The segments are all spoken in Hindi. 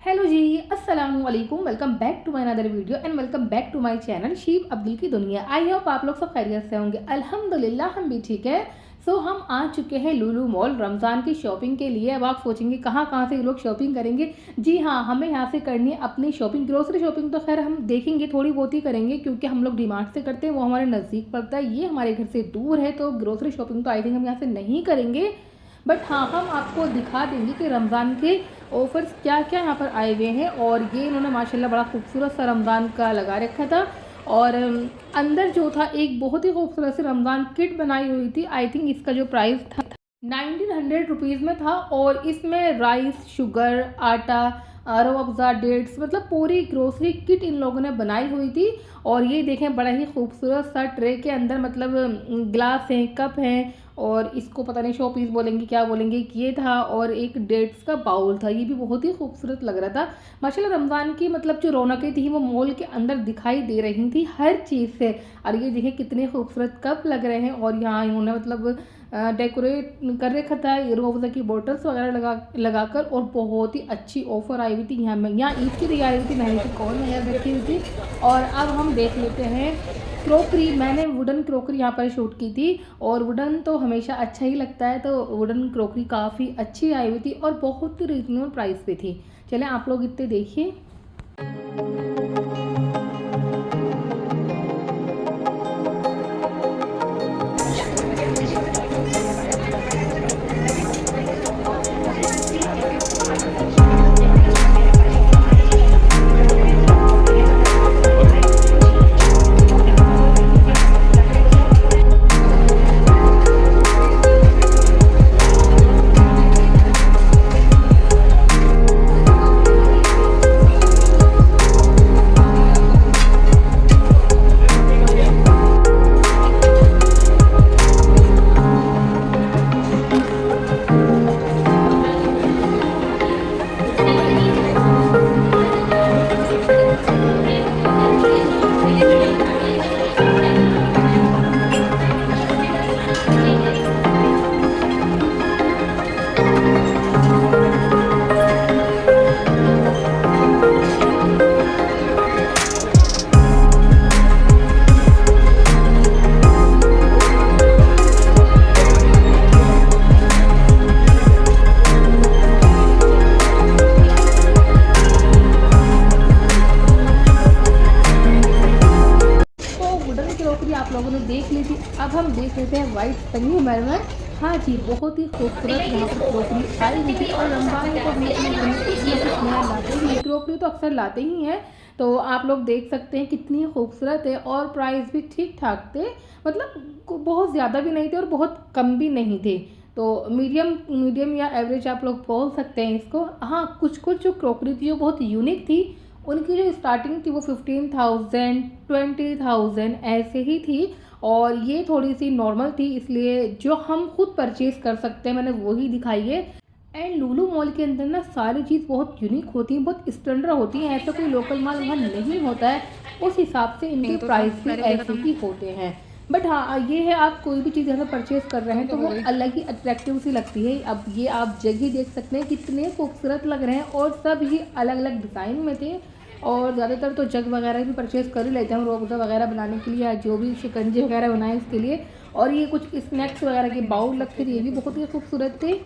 हेलो जी, अस्सलाम वालेकुम। Welcome back to my another video and welcome back to my channel शीप अब्दुल की दुनिया। आई होप आप लोग सब खैरियत से होंगे। अल्हम्दुलिल्लाह हम भी ठीक है। हम आ चुके हैं लुलु मॉल रमज़ान की शॉपिंग के लिए। अब आप सोचेंगे कहाँ से लोग शॉपिंग करेंगे। जी हाँ, हमें यहाँ से करनी है अपनी शॉपिंग। ग्रोसरी शॉपिंग तो खैर हम देखेंगे, थोड़ी बहुत ही करेंगे क्योंकि हम लोग डिमार्ट से करते हैं, वो हमारे नज़दीक पड़ता है, ये हमारे घर से दूर है। तो ग्रोसरी शॉपिंग तो आई थिंक हम यहाँ से नहीं करेंगे। बट हाँ, हम आपको दिखा देंगे कि रमज़ान के ऑफ़र्स क्या क्या यहाँ पर आए हुए हैं। और ये इन्होंने माशाल्लाह बड़ा खूबसूरत सा रमज़ान का लगा रखा था। और अंदर जो था एक बहुत ही खूबसूरत सी रमज़ान किट बनाई हुई थी। आई थिंक इसका जो प्राइस था 1900 रुपीज़ में था। और इसमें राइस, शुगर, आटा, रूह अफ़ज़ा, डेट्स, मतलब पूरी ग्रोसरी किट इन लोगों ने बनाई हुई थी। और ये देखें, बड़ा ही खूबसूरत सा ट्रे के अंदर मतलब ग्लास हैं, कप हैं, और इसको पता नहीं शो पीस बोलेंगे क्या बोलेंगे, ये था। और एक डेट्स का बाउल था, ये भी बहुत ही खूबसूरत लग रहा था माशाल्लाह। रमज़ान की मतलब जो रौनकें थी वो मॉल के अंदर दिखाई दे रही थी हर चीज़ से। और ये देखें कितने खूबसूरत कप लग रहे हैं। और यहाँ इन्होंने मतलब डेकोरेट कर रखा था रूह अफ़ज़ा की बोटल्स वगैरह लगाकर। और बहुत ही अच्छी ऑफ़र आई हुई थी। यहाँ ईद की तैयारी हुई थी, मैंने की कॉर्न वगैरह रखी हुई थी। और अब हम देख लेते हैं क्रोकरी। मैंने वुडन क्रोकरी यहाँ पर शूट की थी, और वुडन तो हमेशा अच्छा ही लगता है। तो वुडन क्रोकरी काफ़ी अच्छी आई हुई थी और बहुत ही रीजनेबल प्राइस पे थी। चलें आप लोग इतने देखिए। आप लोगों ने देख ली थी। अब हम देख लेते हैं वाइट संगमरमर। हाँ जी, बहुत ही खूबसूरत यहाँ पर क्रोकरी आई हुई थी। और रमज़ान को हम नया लाते ही, क्रोकरी तो अक्सर लाते ही हैं। तो आप लोग देख सकते हैं कितनी खूबसूरत है। और प्राइस भी ठीक ठाक थे, मतलब बहुत ज़्यादा भी नहीं थे और बहुत कम भी नहीं थे। तो मीडियम या एवरेज आप लोग बोल सकते हैं इसको। हाँ, कुछ जो क्रोकरी थी वो बहुत यूनिक थी। उनकी जो स्टार्टिंग थी वो 15,000 20,000 ऐसे ही थी। और ये थोड़ी सी नॉर्मल थी, इसलिए जो हम खुद परचेज़ कर सकते हैं मैंने वही दिखाई है। एंड लुलु मॉल के अंदर ना सारी चीज़ बहुत यूनिक होती है, बहुत स्टैंडर्ड होती है। ऐसा कोई लोकल माल वहाँ नहीं होता है, उस हिसाब से इनके प्राइस भी ऐसे ही होते हैं। बट हाँ, ये है आप कोई भी चीज़ यहाँ से परचेज़ कर रहे हैं तो वो अलग ही अट्रैक्टिव सी लगती है। अब ये आप जगह देख सकते हैं कितने खूबसूरत लग रहे हैं, और सब ही अलग अलग डिज़ाइन में थे। और ज़्यादातर तो जग वगैरह भी परचेज़ कर ही लेते हैं हम रूह अफ़ज़ा वगैरह बनाने के लिए, या जो भी शिकंजे वगैरह बनाए उसके लिए। और ये कुछ स्नैक्स वगैरह के बाउल रखे थे, ये भी बहुत ही खूबसूरत थे।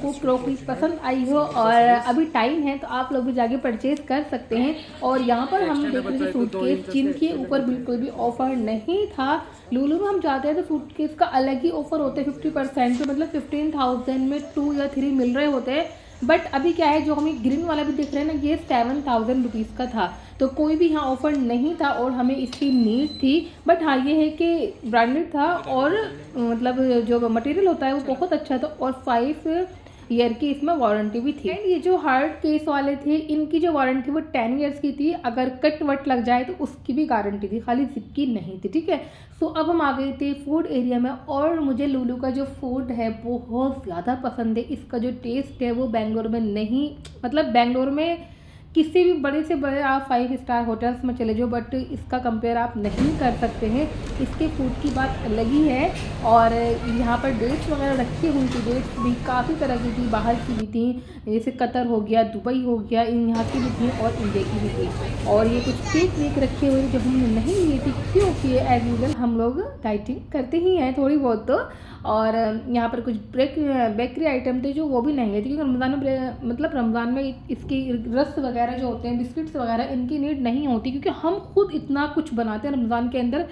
आपको क्रॉकरी पसंद आई हो और अभी टाइम है तो आप लोग भी जाके परचेज कर सकते हैं। और यहाँ पर हम देख रहे थे सूटकेस जिनके ऊपर बिल्कुल भी ऑफर नहीं था। लुलु में हम जाते हैं तो सूटकेस का अलग ही ऑफर होता है 50%, तो मतलब 15,000 में 2 या 3 मिल रहे होते हैं। बट अभी क्या है, जो हमें ग्रीन वाला भी दिख रहा है ना, ये 7,000 रुपीज़ का था, तो कोई भी यहाँ ऑफ़र नहीं था और हमें इसकी नीड थी। बट हाँ, ये है कि ब्रांडेड था और मतलब जो मटेरियल होता है वो बहुत अच्छा था और 5 ईयर की इसमें वारंटी भी थी। एंड ये जो हार्ड केस वाले थे, इनकी जो वारंटी वो 10 ईयर्स की थी, अगर कट वट लग जाए तो उसकी भी गारंटी थी, खाली जिप की नहीं थी, ठीक है। सो अब हम आ गए थे फूड एरिया में और मुझे लुलु का जो फूड है बहुत ज़्यादा पसंद है। इसका जो टेस्ट है वो बेंगलोर में नहीं, मतलब बेंगलोर में किसी भी बड़े से बड़े आप 5 स्टार होटल्स में चले जाओ, बट इसका कंपेयर आप नहीं कर सकते हैं। इसके फूड की बात अलग ही है। और यहाँ पर डेट्स वगैरह रखी हुई थी, डेट्स भी काफ़ी तरह की थी, बाहर की भी थी, जैसे कतर हो गया, दुबई हो गया, यहाँ की भी थी और इंडिया की भी थी। और ये कुछ केक वेक रखे हुए जो हमने नहीं लिए थे, क्योंकि एज यूजल हम लोग डाइटिंग करते ही हैं थोड़ी बहुत तो। और यहाँ पर कुछ बेकरी आइटम थे जो वो भी महंगे थे, क्योंकि रमज़ान में मतलब रमज़ान में इसकी रस वगैरह जो होते हैं, बिस्किट्स वगैरह, इनकी नीड नहीं होती, क्योंकि हम खुद इतना कुछ बनाते हैं रमज़ान के अंदर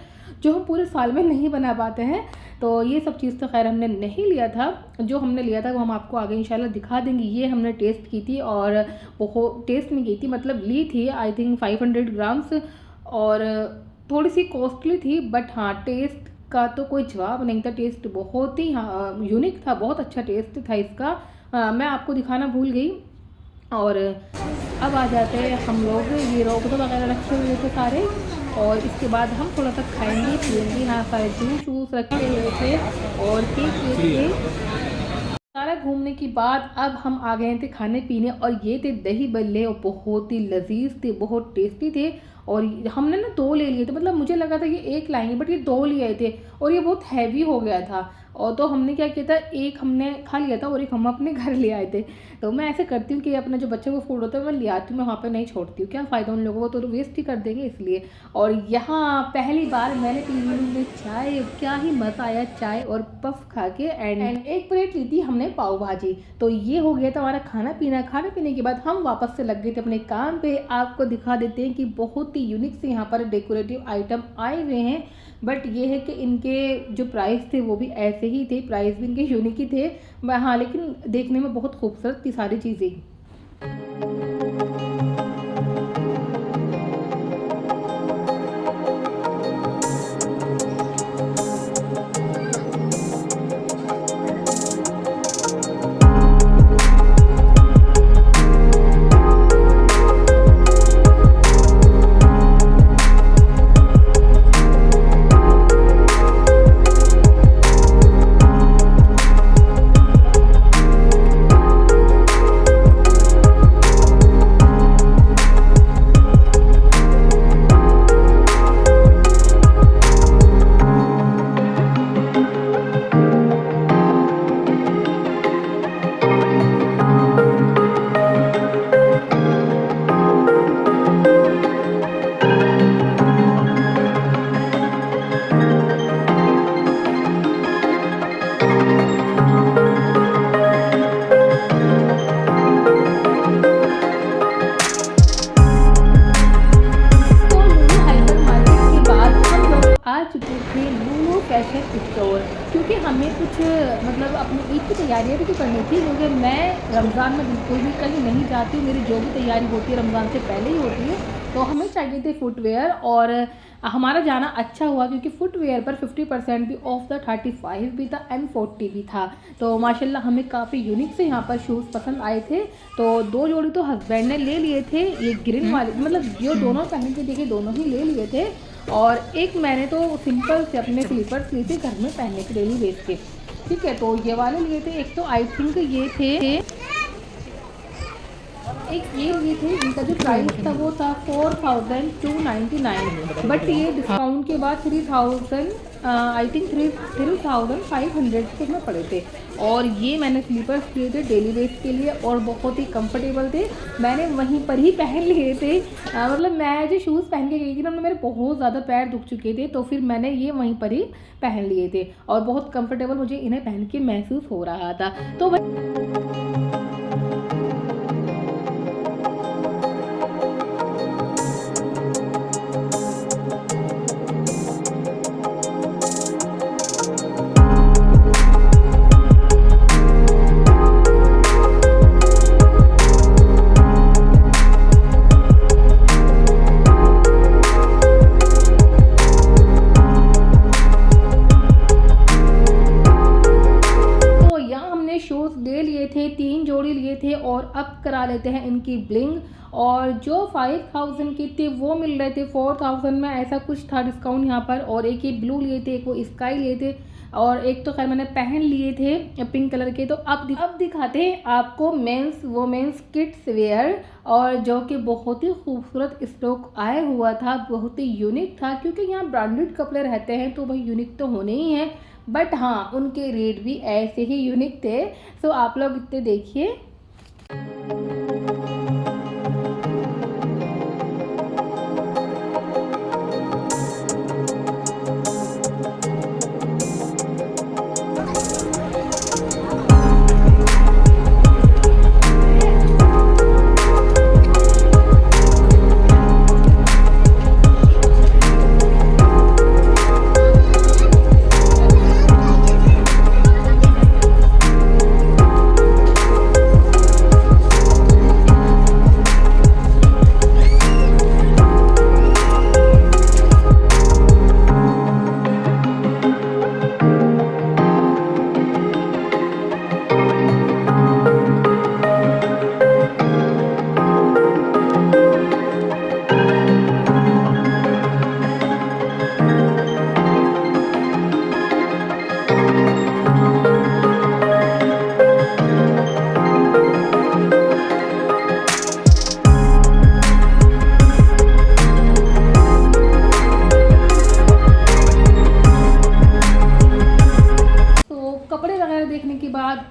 जो हम पूरे साल में नहीं बना पाते हैं। तो ये सब चीज़ तो खैर हमने नहीं लिया था। जो हमने लिया था वो हम आपको आगे इंशाल्लाह दिखा देंगे। ये हमने टेस्ट की थी और वो टेस्ट नहीं की थी, मतलब ली थी आई थिंक 500 ग्राम्स और थोड़ी सी कॉस्टली थी। बट हाँ, टेस्ट का तो कोई जवाब नहीं था, टेस्ट बहुत ही यूनिक था, बहुत अच्छा टेस्ट था इसका। मैं आपको दिखाना भूल गई। और अब आ जाते हैं हम लोग, ये रोगद वगैरह रखे हुए थे सारे, और इसके बाद हम थोड़ा सा खाएंगे पिएंगे। यहाँ सारे जूस रखे हुए थे और केक थे। सारा घूमने के बाद अब हम आ गए थे खाने पीने, और ये थे दही बल्ले और बहुत ही लजीज थे, बहुत टेस्टी थे। और हमने ना 2 ले लिए थे, मतलब मुझे लगा था ये 1 लाएंगे बट ये 2 ले आए थे और ये बहुत हैवी हो गया था। और तो हमने क्या किया था, एक हमने खा लिया था और एक हम अपने घर ले आए थे। तो मैं ऐसे करती हूँ कि अपना जो बच्चों को फूड होता है मैं ले आती हूँ, मैं वहाँ पे नहीं छोड़ती हूँ, क्या फ़ायदा उन लोगों को, तो वेस्ट ही कर देंगे इसलिए। और यहाँ पहली बार मैंने पी में चाय, क्या ही मज़ा आया चाय और पफ खा के। एंड एक प्लेट ली थी हमने पाव भाजी। तो ये हो गया था हमारा खाना पीना। खाने पीने के बाद हम वापस से लग गए थे अपने काम पे। आपको दिखा देते हैं कि बहुत ही यूनिक से यहाँ पर डेकोरेटिव आइटम आए हुए हैं। बट ये है कि इनके जो प्राइस थे वो भी ऐसे ही थे, प्राइस भी इनके यूनिक ही थे। हाँ, लेकिन देखने में बहुत खूबसूरत थी सारी चीज़ें। फैशन स्टोर, क्योंकि हमें कुछ मतलब अपनी ईद की तैयारियां भी तो करनी थी, क्योंकि मैं रमज़ान में बिल्कुल भी कहीं नहीं जाती हूँ, मेरी जो भी तैयारी होती है रमज़ान से पहले ही होती है। तो हमें चाहिए थे फुटवेयर, और हमारा जाना अच्छा हुआ क्योंकि फुटवेयर पर 50% भी ऑफ था, 35 भी था एंड 40 भी था। तो माशाल्लाह हमें काफ़ी यूनिक से यहाँ पर शूज़ पसंद आए थे। तो 2 जोड़ी तो हस्बैंड ने ले लिए थे, ये ग्रीन वाले, मतलब जो दोनों पहन के देखे दोनों ही ले लिए थे। और एक मैंने तो सिंपल से अपने स्लीपर्स लिए थे घर में पहनने के डेली बेस के, ठीक है। तो ये वाले लिए थे। एक तो आई थिंक ये थे एक ये थे, इनका जो प्राइस था वो था 4299, बट ये डिस्काउंट के बाद 3000 आई थिंक 3500 के में पड़े थे। और ये मैंने स्लीपर्स लिए थे डेली वेज के लिए और बहुत ही कंफर्टेबल थे। मैंने वहीं पर ही पहन लिए थे, मतलब मैं जो शूज़ पहन के गई थी ना, मेरे बहुत ज़्यादा पैर दुख चुके थे, तो फिर मैंने ये वहीं पर ही पहन लिए थे और बहुत कंफर्टेबल मुझे इन्हें पहन के महसूस हो रहा था। तो शूज़ ले लिए थे, 3 जोड़ी लिए थे और अब करा लेते हैं इनकी ब्लिंग। और जो 5000 की थी वो मिल रहे थे 4000 में, ऐसा कुछ था डिस्काउंट यहाँ पर। और एक ये ब्लू लिए थे, एक वो स्काई लिए थे और एक तो खैर मैंने पहन लिए थे पिंक कलर के। तो अब दिखाते हैं आपको मेंस वोमेंस किड्स वेयर, और जो कि बहुत ही खूबसूरत स्टॉक आया हुआ था, बहुत ही यूनिक था, क्योंकि यहाँ ब्रांडेड कपड़े रहते हैं तो भाई यूनिक तो होने ही हैं, बट हाँ उनके रेट भी ऐसे ही यूनिक थे। सो आप लोग इतने देखिए।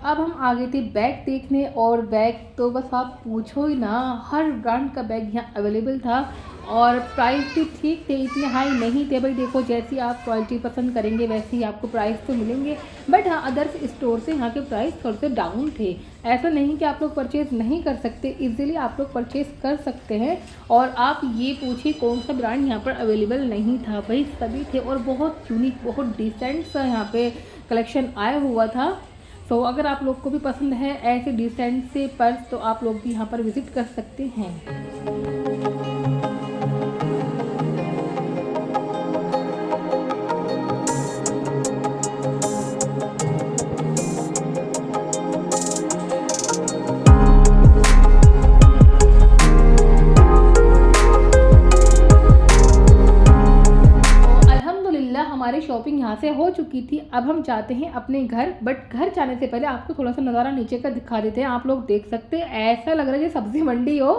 अब हम आ गए थे बैग देखने, और बैग तो बस आप पूछो ही ना, हर ब्रांड का बैग यहाँ अवेलेबल था और प्राइस भी ठीक थे, इतने हाई नहीं थे। भाई देखो, जैसी आप क्वालिटी पसंद करेंगे वैसे ही आपको प्राइस तो मिलेंगे, बट हाँ अदर्स स्टोर से यहाँ के प्राइस थोड़े से डाउन थे। ऐसा नहीं कि आप लोग परचेज़ नहीं कर सकते, इजीली आप लोग परचेज़ कर सकते हैं। और आप ये पूछिए कौन सा ब्रांड यहाँ पर अवेलेबल नहीं था, भाई सभी थे और बहुत यूनिक, बहुत डिसेंट सा यहाँ पे कलेक्शन आया हुआ था। तो अगर आप लोग को भी पसंद है ऐसे डिसेंट से पर्स, तो आप लोग भी यहाँ पर विज़िट कर सकते हैं। हमारी शॉपिंग यहाँ से हो चुकी थी, अब हम जाते हैं अपने घर। बट घर जाने से पहले आपको थोड़ा सा नज़ारा नीचे का दिखा देते हैं। आप लोग देख सकते हैं, ऐसा लग रहा है जैसे सब्जी मंडी हो,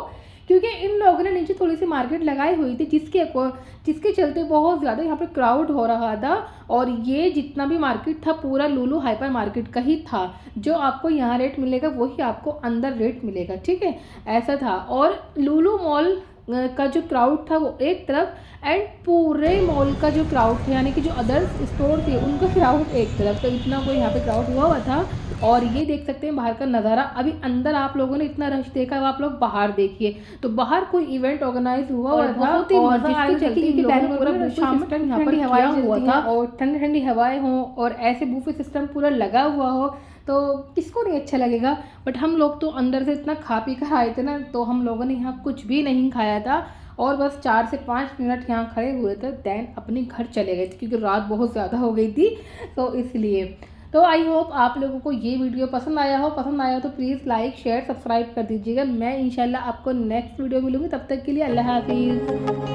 क्योंकि इन लोगों ने नीचे थोड़ी सी मार्केट लगाई हुई थी, जिसके चलते बहुत ज़्यादा यहाँ पे क्राउड हो रहा था। और ये जितना भी मार्केट था पूरा लुलु हाइपर मार्केट का ही था, जो आपको यहाँ रेट मिलेगा वही आपको अंदर रेट मिलेगा, ठीक है, ऐसा था। और लुलु मॉल का जो क्राउड था वो एक तरफ, एंड पूरे मॉल का जो क्राउड था, यानी कि जो अदर्स स्टोर थे उनका क्राउड एक तरफ, तो इतना कोई यहाँ पे क्राउड हुआ था। और ये देख सकते हैं बाहर का नज़ारा। अभी अंदर आप लोगों ने इतना रश देखा, अब आप लोग बाहर देखिए, तो बाहर कोई इवेंट ऑर्गेनाइज हुआ था, बहुत ही मजा आई थी कि पूरा शाम में ठंडी हवाएं हुआ था और ठंडी ठंडी हवाएं हों और ऐसे बूफे सिस्टम पूरा लगा हुआ हो, तो किसको नहीं अच्छा लगेगा। बट हम लोग तो अंदर से इतना खा पी कर आए थे ना, तो हम लोगों ने यहाँ कुछ भी नहीं खाया था और बस 4 से 5 मिनट यहाँ खड़े हुए थे, दैन अपने घर चले गए थे, क्योंकि रात बहुत ज़्यादा हो गई थी, तो इसलिए। तो आई होप आप लोगों को ये वीडियो पसंद आया हो तो प्लीज़ लाइक शेयर सब्सक्राइब कर दीजिएगा। मैं इंशाल्लाह आपको नेक्स्ट वीडियो मिलूँगी, तब तक के लिए अल्लाह हाफिज़।